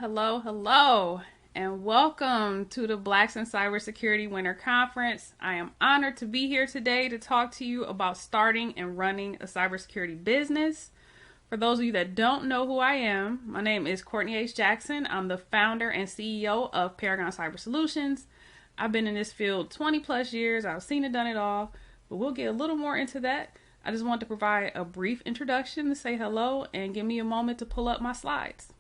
Hello, and welcome to the Blacks in Cybersecurity Winter Conference. I am honored to be here today to talk to you about starting and running a cybersecurity business. For those of you that don't know who I am, my name is Courtney H. Jackson. I'm the founder and CEO of Paragon Cyber Solutions. I've been in this field 20 plus years. I've seen and done it all, but we'll get a little more into that. I just want to provide a brief introduction to say hello and give me a moment to pull up my slides.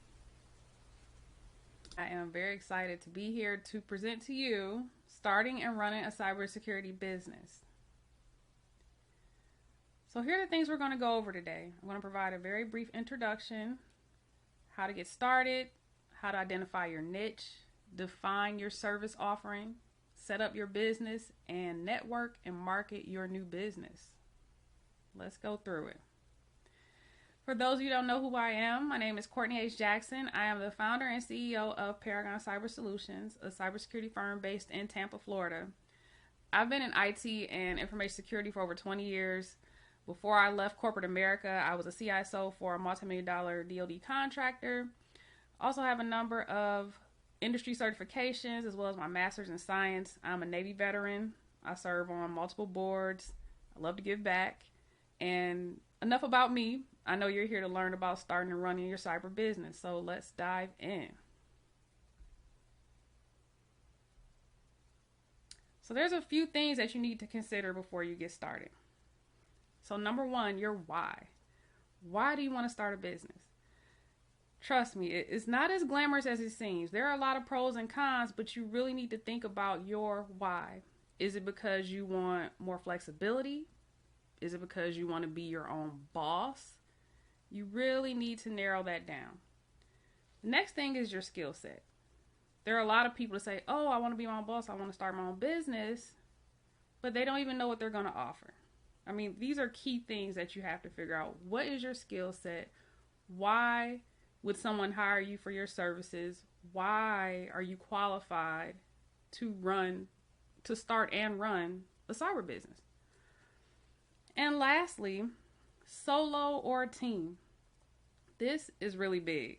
I am very excited to be here to present to you starting and running a cybersecurity business. So here are the things we're going to go over today. I'm going to provide a very brief introduction, how to get started, how to identify your niche, define your service offering, set up your business, and network and market your new business. Let's go through it. For those of you who don't know who I am, my name is Courtney H. Jackson. I am the founder and CEO of Paragon Cyber Solutions, a cybersecurity firm based in Tampa, Florida. I've been in IT and information security for over 20 years. Before I left corporate America, I was a CISO for a multi-million-dollar DoD contractor. I also have a number of industry certifications as well as my master's in science. I'm a Navy veteran. I serve on multiple boards. I love to give back. And enough about me. I know you're here to learn about starting and running your cyber business, so let's dive in. So there's a few things that you need to consider before you get started. So number one, your why. Why do you want to start a business? Trust me, it's not as glamorous as it seems. There are a lot of pros and cons, but you really need to think about your why. Is it because you want more flexibility? Is it because you want to be your own boss? You really need to narrow that down. The next thing is your skill set. There are a lot of people that say, oh, I want to be my own boss. I want to start my own business, but they don't even know what they're going to offer. I mean, these are key things that you have to figure out. What is your skill set? Why would someone hire you for your services? Why are you qualified to start and run a cyber business? And lastly, solo or team. This is really big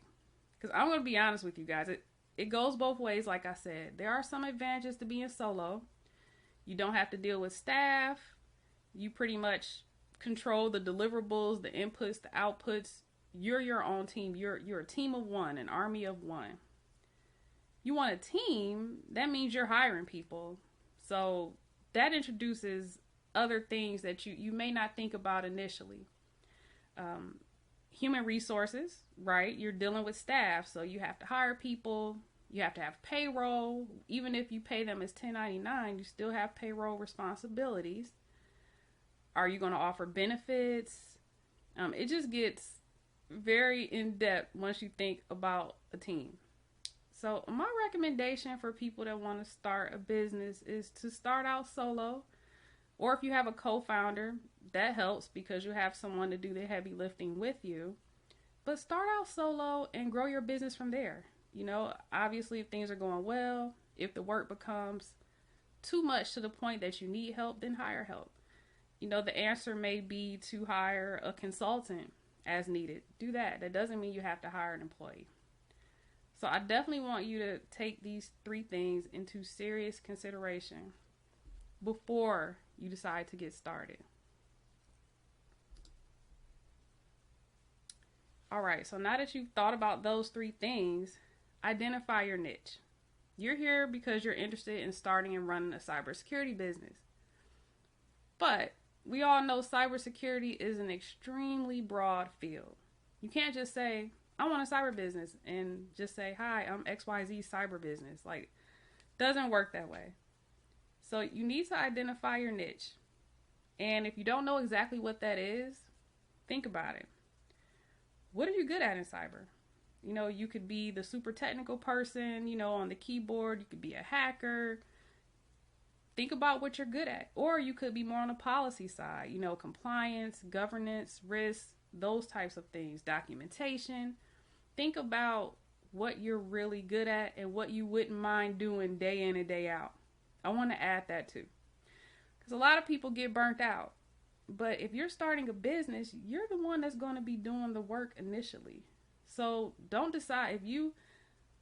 because I'm going to be honest with you guys. It goes both ways. Like I said, there are some advantages to being solo. You don't have to deal with staff. You pretty much control the deliverables, the inputs, the outputs. You're your own team. You're a team of one, an army of one. You want a team, that means you're hiring people. So that introduces other things that you may not think about initially. Human resources, right? You're dealing with staff, so you have to hire people. You have to have payroll. Even if you pay them as 1099, you still have payroll responsibilities. Are you going to offer benefits? It just gets very in-depth once you think about a team. So my recommendation for people that want to start a business is to start out solo. Or if you have a co-founder, that helps because you have someone to do the heavy lifting with you. But start out solo and grow your business from there. You know, obviously if things are going well, if the work becomes too much to the point that you need help, then hire help. You know, the answer may be to hire a consultant as needed. Do that. That doesn't mean you have to hire an employee. So I definitely want you to take these three things into serious consideration before you decide to get started. All right, so now that you've thought about those three things, identify your niche. You're here because you're interested in starting and running a cybersecurity business. But we all know cybersecurity is an extremely broad field. You can't just say, I want a cyber business and just say, hi, I'm XYZ cyber business. Like, doesn't work that way. So you need to identify your niche. And if you don't know exactly what that is, think about it. What are you good at in cyber? You know, you could be the super technical person, you know, on the keyboard. You could be a hacker. Think about what you're good at. Or you could be more on the policy side, you know, compliance, governance, risk, those types of things, documentation. Think about what you're really good at and what you wouldn't mind doing day in and day out. I want to add that too. Because a lot of people get burnt out. But if you're starting a business, you're the one that's going to be doing the work initially. So don't decide if you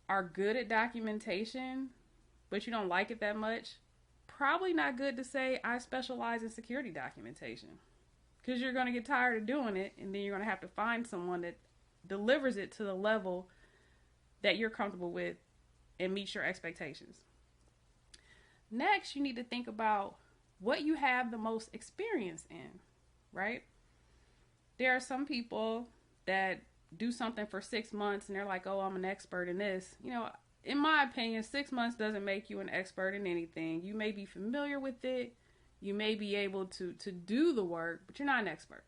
are good at documentation, but you don't like it that much, probably not good to say, I specialize in security documentation. Because you're going to get tired of doing it, and then you're going to have to find someone that delivers it to the level that you're comfortable with and meets your expectations. Next, you need to think about what you have the most experience in, right? There are some people that do something for 6 months and they're like, oh, I'm an expert in this. You know, in my opinion, 6 months doesn't make you an expert in anything. You may be familiar with it. You may be able to do the work, but you're not an expert.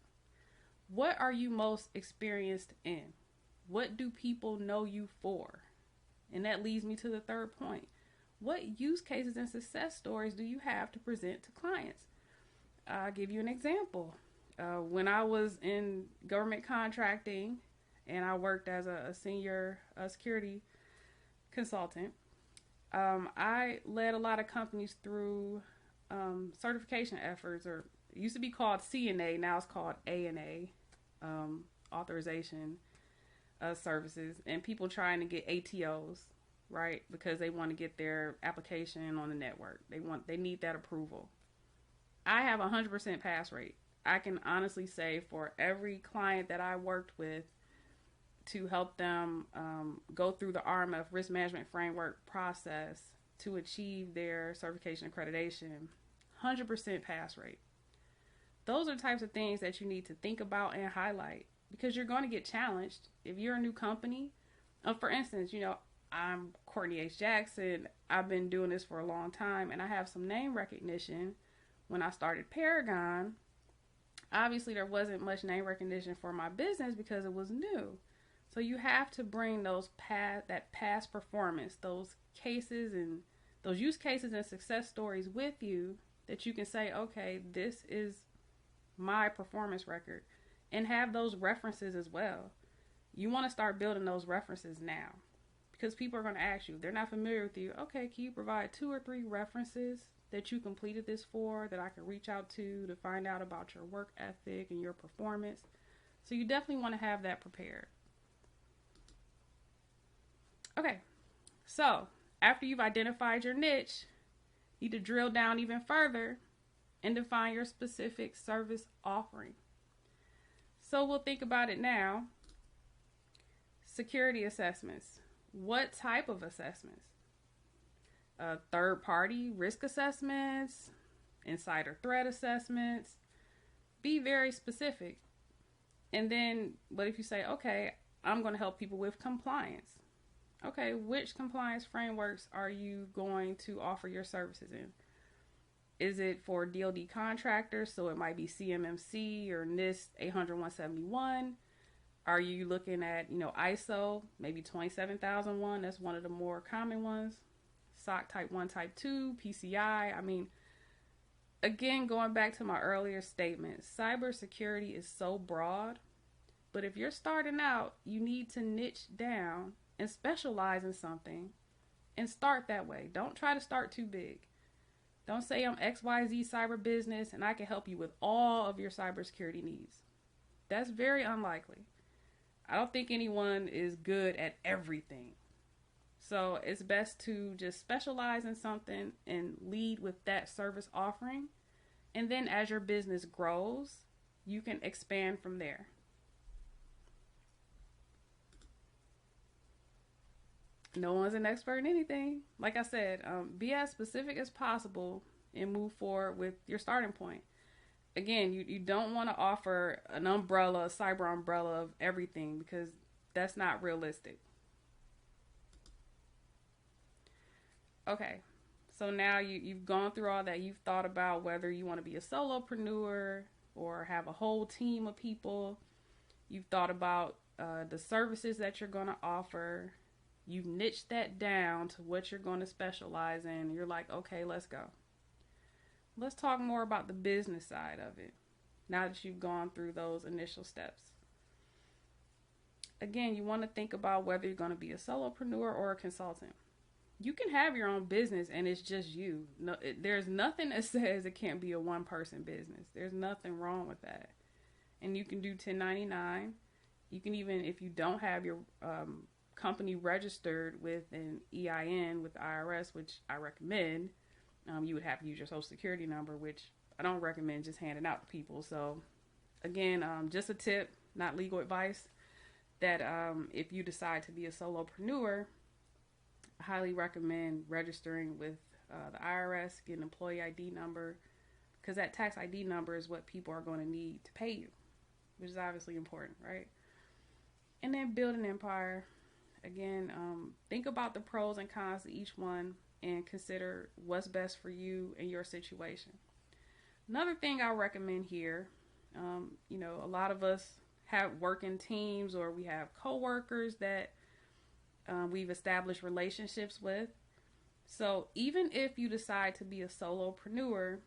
What are you most experienced in? What do people know you for? And that leads me to the third point. What use cases and success stories do you have to present to clients? I'll give you an example. When I was in government contracting and I worked as a senior security consultant, I led a lot of companies through certification efforts, or it used to be called CNA, now it's called ANA, authorization services, and people trying to get ATOs, right? Because they want to get their application on the network. They need that approval. I have 100% pass rate. I can honestly say for every client that I worked with to help them go through the RMF risk management framework process to achieve their certification accreditation, 100% pass rate. Those are the types of things that you need to think about and highlight, because you're going to get challenged. If you're a new company, for instance, you know, I'm Courtney H. Jackson. I've been doing this for a long time, and I have some name recognition. When I started Paragon, obviously there wasn't much name recognition for my business because it was new. So you have to bring that past performance, those cases and those use cases and success stories with you that you can say, okay, this is my performance record, and have those references as well. You want to start building those references now, because people are going to ask you, if they're not familiar with you, okay, can you provide 2 or 3 references that you completed this for that I can reach out to find out about your work ethic and your performance? So you definitely want to have that prepared. Okay, so after you've identified your niche, you need to drill down even further and define your specific service offering. So we'll think about it now. Security assessments. What type of assessments? Third-party risk assessments, insider threat assessments. Be very specific. And then, but if you say, okay, I'm going to help people with compliance. Okay, which compliance frameworks are you going to offer your services in? Is it for DoD contractors? So it might be CMMC or NIST 800-171. Are you looking at, ISO, maybe 27001? That's one of the more common ones. SOC Type 1, Type 2, PCI. I mean, again, going back to my earlier statement, cybersecurity is so broad. But if you're starting out, you need to niche down and specialize in something and start that way. Don't try to start too big. Don't say I'm XYZ cyber business and I can help you with all of your cybersecurity needs. That's very unlikely. I don't think anyone is good at everything. So it's best to just specialize in something and lead with that service offering. And then as your business grows, you can expand from there. No one's an expert in anything. Like I said, be as specific as possible and move forward with your starting point. Again, you don't want to offer an umbrella, a cyber umbrella of everything, because that's not realistic. Okay, so now you've gone through all that. You've thought about whether you want to be a solopreneur or have a whole team of people. You've thought about the services that you're going to offer. You've niched that down to what you're going to specialize in. You're like, okay, let's go. Let's talk more about the business side of it now that you've gone through those initial steps. Again, you want to think about whether you're going to be a solopreneur or a consultant. You can have your own business and it's just you. No, there's nothing that says it can't be a one-person business. There's nothing wrong with that. And you can do 1099. You can even, if you don't have your company registered with an EIN with the IRS, which I recommend. You would have to use your social security number, which I don't recommend just handing out to people. So again, just a tip, not legal advice, that if you decide to be a solopreneur, I highly recommend registering with the IRS, get an employee ID number, because that tax ID number is what people are going to need to pay you, which is obviously important, right? And then build an empire. Again, think about the pros and cons of each one and consider what's best for you and your situation. Another thing I recommend here, a lot of us have working teams, or we have coworkers that we've established relationships with. So even if you decide to be a solopreneur,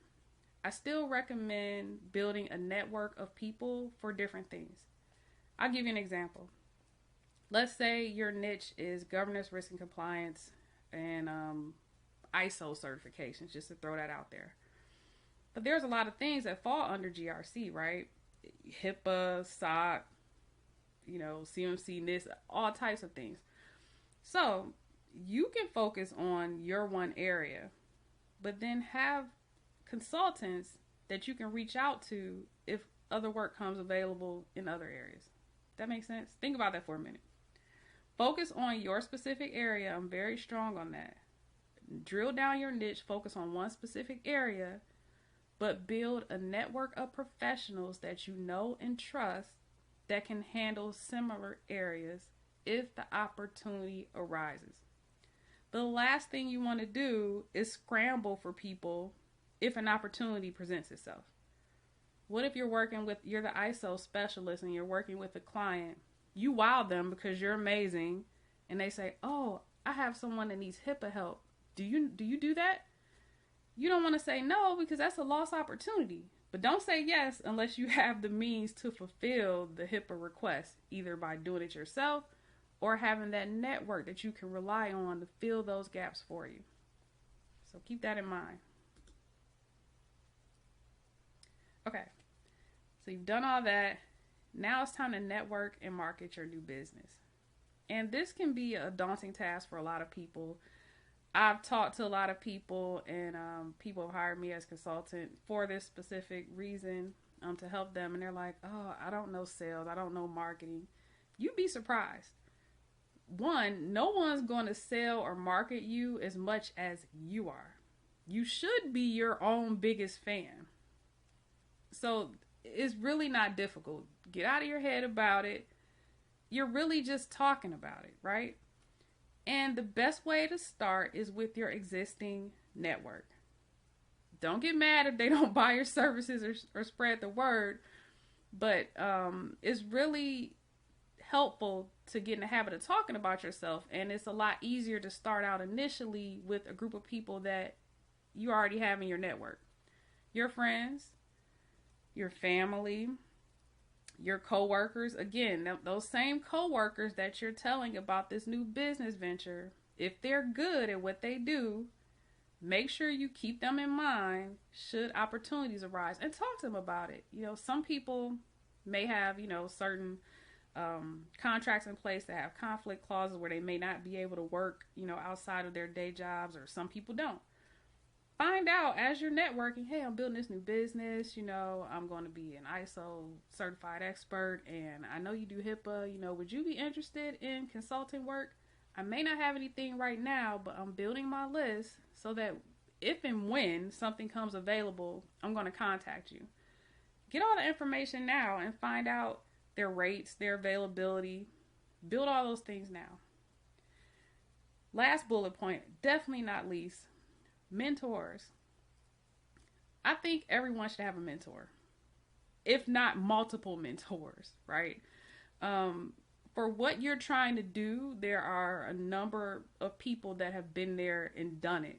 I still recommend building a network of people for different things. I'll give you an example. Let's say your niche is governance, risk, and compliance, and ISO certifications, just to throw that out there. But there's a lot of things that fall under GRC, right? HIPAA, SOC, CMC, NIST, all types of things. So you can focus on your one area, but then have consultants that you can reach out to if other work comes available in other areas. That makes sense? Think about that for a minute. Focus on your specific area. I'm very strong on that. Drill down your niche, focus on one specific area, but build a network of professionals that you know and trust that can handle similar areas if the opportunity arises. The last thing you want to do is scramble for people if an opportunity presents itself. What if you're the ISO specialist and you're working with a client, you wow them because you're amazing, and they say, oh, I have someone that needs HIPAA help. Do you do that? You don't want to say no, because that's a lost opportunity. But don't say yes unless you have the means to fulfill the HIPAA request, either by doing it yourself or having that network that you can rely on to fill those gaps for you. So keep that in mind. Okay, so you've done all that. Now it's time to network and market your new business. And this can be a daunting task for a lot of people. I've talked to a lot of people, and people have hired me as consultant for this specific reason, to help them. And they're like, oh, I don't know sales. I don't know marketing. You'd be surprised. One, no one's going to sell or market you as much as you are. You should be your own biggest fan. So it's really not difficult. Get out of your head about it. You're really just talking about it, right? And the best way to start is with your existing network. Don't get mad if they don't buy your services or spread the word, but it's really helpful to get in the habit of talking about yourself, and it's a lot easier to start out initially with a group of people that you already have in your network. Your friends, your family, your coworkers. Again, those same coworkers that you're telling about this new business venture, if they're good at what they do, make sure you keep them in mind should opportunities arise, and talk to them about it. Some people may have, certain contracts in place that have conflict clauses where they may not be able to work, outside of their day jobs, or some people don't. Find out as you're networking, hey, I'm building this new business, I'm going to be an ISO certified expert, and I know you do HIPAA, would you be interested in consulting work? I may not have anything right now, but I'm building my list so that if and when something comes available, I'm going to contact you. Get all the information now and find out their rates, their availability. Build all those things now. Last bullet point, definitely not least, mentors. I think everyone should have a mentor, if not multiple mentors, right? For what you're trying to do, there are a number of people that have been there and done it.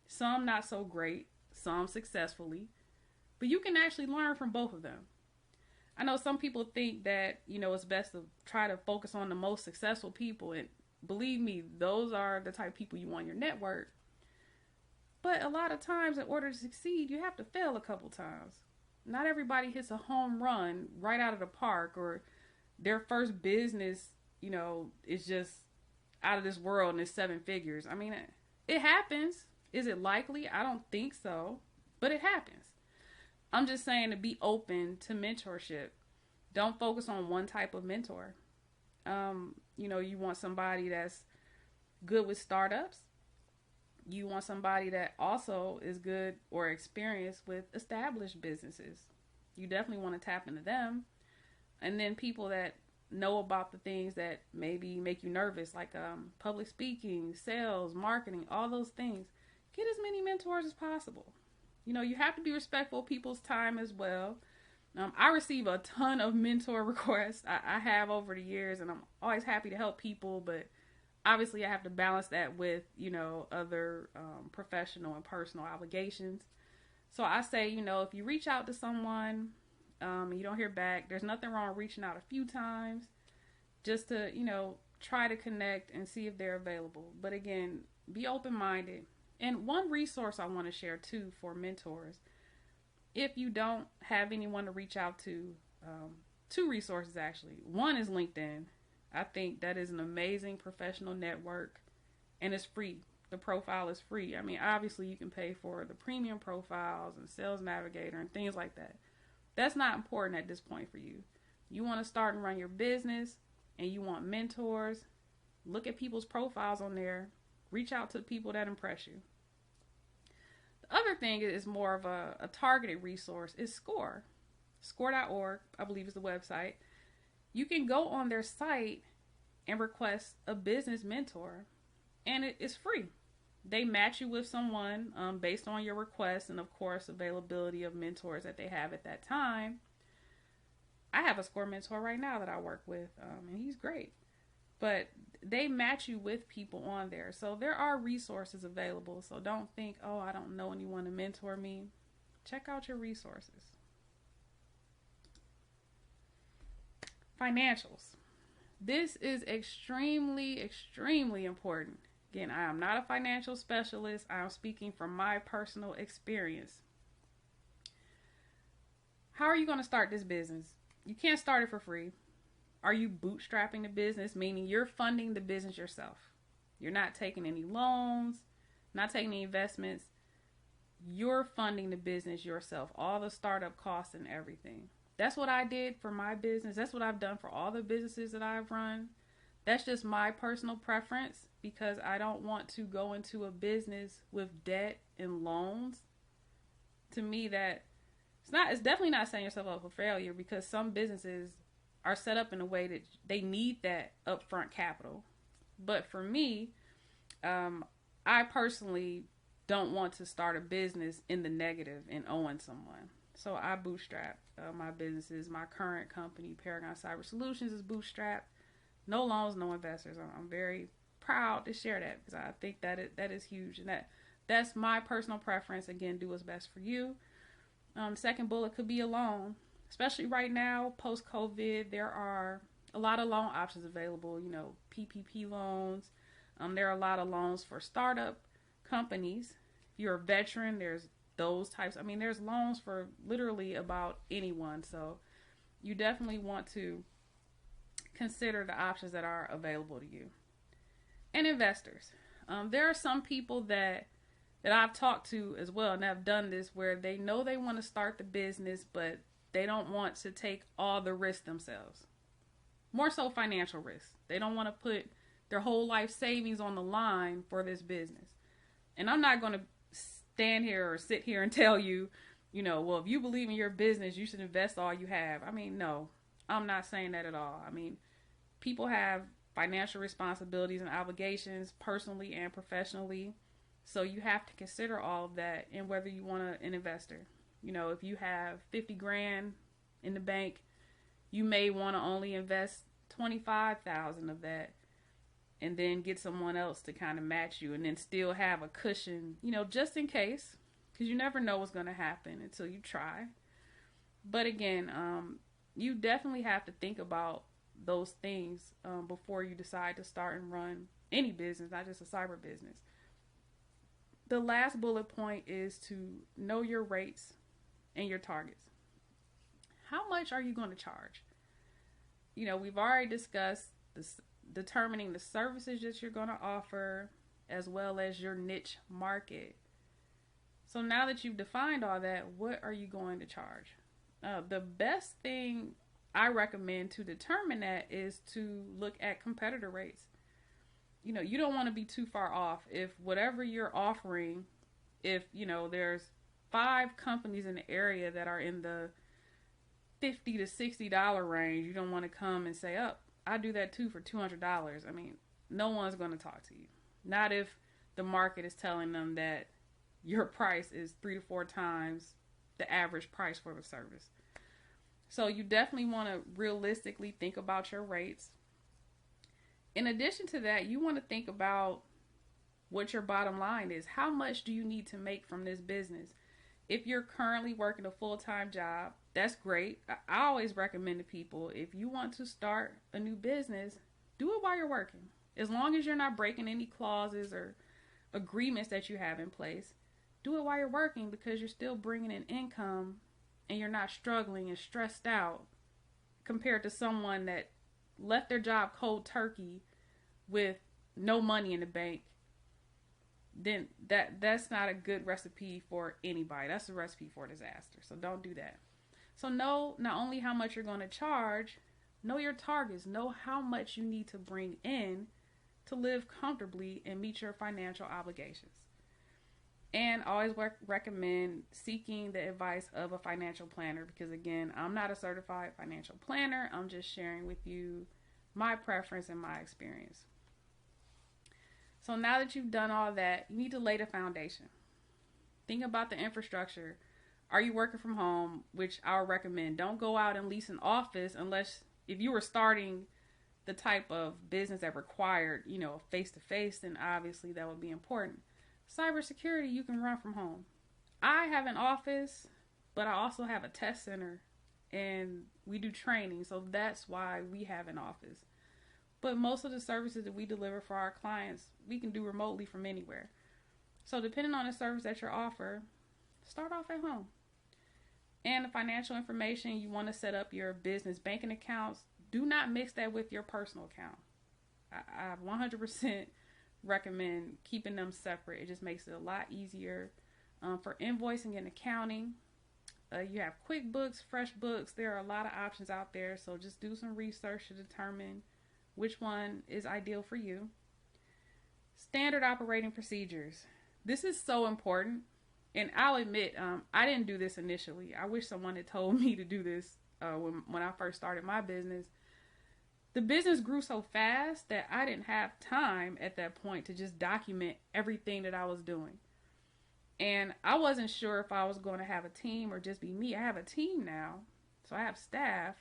Some not so great, some successfully, but you can actually learn from both of them. I know some people think that, it's best to try to focus on the most successful people, and believe me, those are the type of people you want in your network. But a lot of times, in order to succeed, you have to fail a couple times. Not everybody hits a home run right out of the park, or their first business, is just out of this world and it's 7 figures. I mean, it happens. Is it likely? I don't think so, but it happens. I'm just saying to be open to mentorship. Don't focus on one type of mentor. You want somebody that's good with startups. You want somebody that also is good or experienced with established businesses. You definitely want to tap into them. And then people that know about the things that maybe make you nervous, like public speaking, sales, marketing, all those things. Get as many mentors as possible. You have to be respectful of people's time as well. I receive a ton of mentor requests. I have over the years, and I'm always happy to help people, but obviously I have to balance that with, other professional and personal obligations. So I say, if you reach out to someone and you don't hear back, there's nothing wrong with reaching out a few times just to, try to connect and see if they're available. But again, be open-minded. And one resource I want to share too for mentors, if you don't have anyone to reach out to, 2 resources actually. One is LinkedIn. I think that is an amazing professional network, and it's free. The profile is free. I mean, obviously you can pay for the premium profiles and Sales Navigator and things like that. That's not important at this point for you. You want to start and run your business, and you want mentors. Look at people's profiles on there. Reach out to the people that impress you. The other thing is more of a targeted resource is SCORE. SCORE.org, I believe, is the website. You can go on their site and request a business mentor, and it is free. They match you with someone based on your request and, of course, availability of mentors that they have at that time. I have a SCORE mentor right now that I work with, and he's great. But they match you with people on there. So there are resources available. So don't think, oh, I don't know anyone to mentor me. Check out your resources. Financials. This is extremely, extremely important. Again, I am not a financial specialist. I am speaking from my personal experience. How are you going to start this business? You can't start it for free. Are you bootstrapping the business, meaning you're funding the business yourself? You're not taking any loans, not taking any investments. You're funding the business yourself, all the startup costs and everything. That's what I did for my business. That's what I've done for all the businesses that I've run. That's just my personal preference because I don't want to go into a business with debt and loans. To me, it's definitely not setting yourself up for failure because some businesses are set up in a way that they need that upfront capital. But for me, I personally don't want to start a business in the negative and owing someone. So I bootstrap my businesses. My current company, Paragon Cyber Solutions, is bootstrapped. No loans, no investors. I'm very proud to share that because I think that is huge. And that's my personal preference. Again, do what's best for you. Second bullet could be a loan. Especially right now, post-COVID, there are a lot of loan options available, PPP loans. There are a lot of loans for startup companies. If you're a veteran, there's those types. I mean, there's loans for literally about anyone. So you definitely want to consider the options that are available to you. And investors. There are some people that I've talked to as well and have done this where they know they want to start the business, but they don't want to take all the risk themselves. More so financial risk. They don't want to put their whole life savings on the line for this business. And I'm not going to stand here or sit here and tell you, well, if you believe in your business, you should invest all you have. I mean, no, I'm not saying that at all. I mean, people have financial responsibilities and obligations personally and professionally. So you have to consider all of that and whether you want an investor. If you have 50 grand in the bank, you may want to only invest 25,000 of that and then get someone else to kind of match you and then still have a cushion, just in case, because you never know what's going to happen until you try. But again, you definitely have to think about those things before you decide to start and run any business, not just a cyber business. The last bullet point is to know your rates and your targets. How much are you going to charge? We've already discussed determining the services that you're going to offer, as well as your niche market. So now that you've defined all that, what are you going to charge? The best thing I recommend to determine that is to look at competitor rates. You know, you don't want to be too far off. If whatever you're offering, if, you know, there's 5 companies in the area that are in the $50 to $60 range, you don't want to come and say, oh, I do that too for $200. I mean, no one's going to talk to you. Not if the market is telling them that your price is 3 to 4 times the average price for the service. So you definitely want to realistically think about your rates. In addition to that, you want to think about what your bottom line is. How much do you need to make from this business? If you're currently working a full-time job, that's great. I always recommend to people, if you want to start a new business, do it while you're working. As long as you're not breaking any clauses or agreements that you have in place, do it while you're working, because you're still bringing in income and you're not struggling and stressed out compared to someone that left their job cold turkey with no money in the bank. Then that's not a good recipe for anybody. That's a recipe for disaster. So don't do that. So know not only how much you're going to charge, know your targets, know how much you need to bring in to live comfortably and meet your financial obligations. And always recommend seeking the advice of a financial planner, because again, I'm not a certified financial planner. I'm just sharing with you my preference and my experience. So now that you've done all that, you need to lay the foundation. Think about the infrastructure. Are you working from home? Which I would recommend. Don't go out and lease an office unless if you were starting the type of business that required, you know, face-to-face, then obviously that would be important. Cybersecurity, you can run from home. I have an office, but I also have a test center and we do training. So that's why we have an office. But most of the services that we deliver for our clients, we can do remotely from anywhere. So depending on the service that you offer, start off at home. And the financial information, you want to set up your business banking accounts. Do not mix that with your personal account. I 100% recommend keeping them separate. It just makes it a lot easier for invoicing and accounting. You have QuickBooks, FreshBooks. There are a lot of options out there. So just do some research to determine which one is ideal for you. Standard operating procedures. This is so important. And I'll admit, I didn't do this initially. I wish someone had told me to do this when I first started my business. The business grew so fast that I didn't have time at that point to just document everything that I was doing. And I wasn't sure if I was going to have a team or just be me. I have a team now, so I have staff.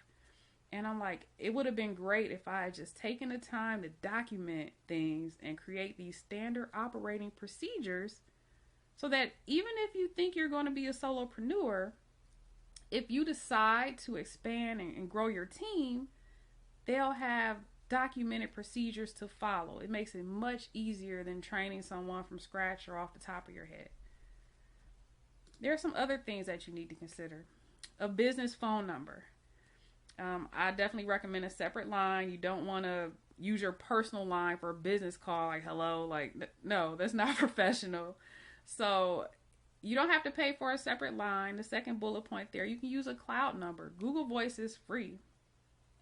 And I'm like, it would have been great if I had just taken the time to document things and create these standard operating procedures so that even if you think you're going to be a solopreneur, if you decide to expand and grow your team, they'll have documented procedures to follow. It makes it much easier than training someone from scratch or off the top of your head. There are some other things that you need to consider. A business phone number. I definitely recommend a separate line. You don't want to use your personal line for a business call, like hello, like no, that's not professional. So you don't have to pay for a separate line. The second bullet point there, you can use a cloud number. Google Voice is free.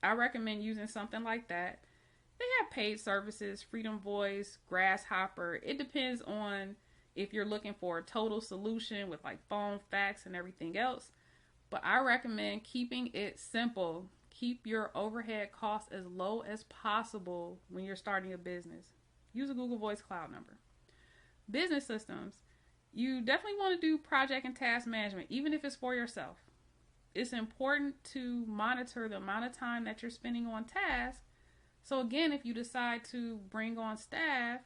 I recommend using something like that. They have paid services, Freedom Voice, Grasshopper. It depends on if you're looking for a total solution with like phone, fax, and everything else. But I recommend keeping it simple. Keep your overhead costs as low as possible when you're starting a business. Use a Google Voice cloud number. Business systems. You definitely want to do project and task management, even if it's for yourself. It's important to monitor the amount of time that you're spending on tasks. So again, if you decide to bring on staff,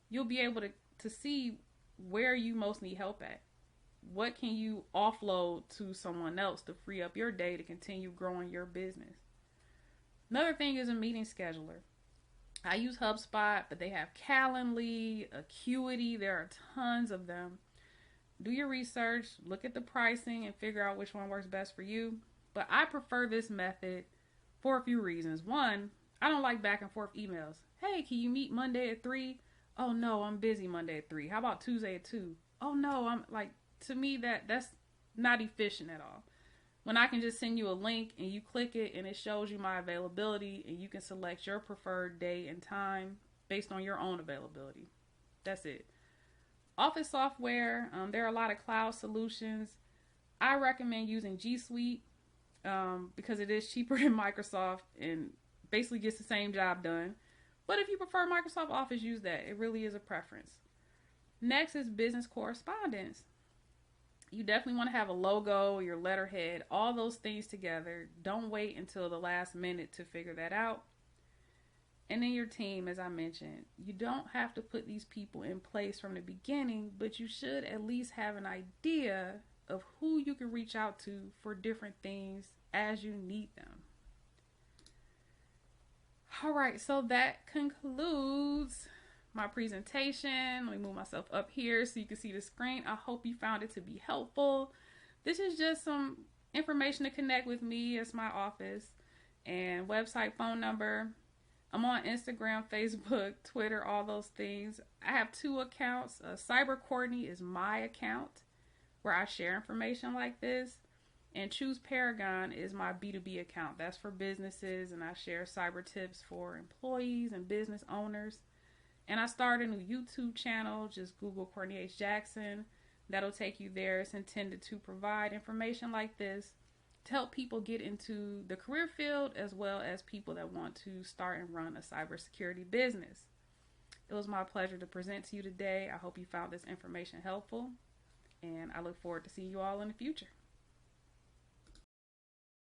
you'll be able to see where you most need help at. What can you offload to someone else to free up your day to continue growing your business? Another thing is a meeting scheduler. I use HubSpot, but they have Calendly, Acuity. There are tons of them. Do your research, look at the pricing, and figure out which one works best for you. But I prefer this method for a few reasons. One, I don't like back and forth emails. Hey, can you meet Monday at 3? Oh no, I'm busy Monday at 3. How about Tuesday at 2? Oh no, I'm like, to me that's not efficient at all. When I can just send you a link and you click it and it shows you my availability and you can select your preferred day and time based on your own availability. That's it. Office software, there are a lot of cloud solutions. I recommend using G Suite because it is cheaper than Microsoft and basically gets the same job done. But if you prefer Microsoft Office, use that. It really is a preference. Next is business correspondence. You definitely want to have a logo, your letterhead, all those things together. Don't wait until the last minute to figure that out. And then your team, as I mentioned, you don't have to put these people in place from the beginning, but you should at least have an idea of who you can reach out to for different things as you need them. All right, so that concludes my presentation. Let me move myself up here so you can see the screen. I hope you found it to be helpful. This is just some information to connect with me. It's my office and website, phone number. I'm on Instagram, Facebook, Twitter, all those things. I have 2 accounts. Cyber Courtney is my account where I share information like this. And Choose Paragon is my B2B account. That's for businesses, and I share cyber tips for employees and business owners. And I started a new YouTube channel. Just Google Courtney H. Jackson. That'll take you there. It's intended to provide information like this to help people get into the career field as well as people that want to start and run a cybersecurity business. It was my pleasure to present to you today. I hope you found this information helpful, and I look forward to seeing you all in the future.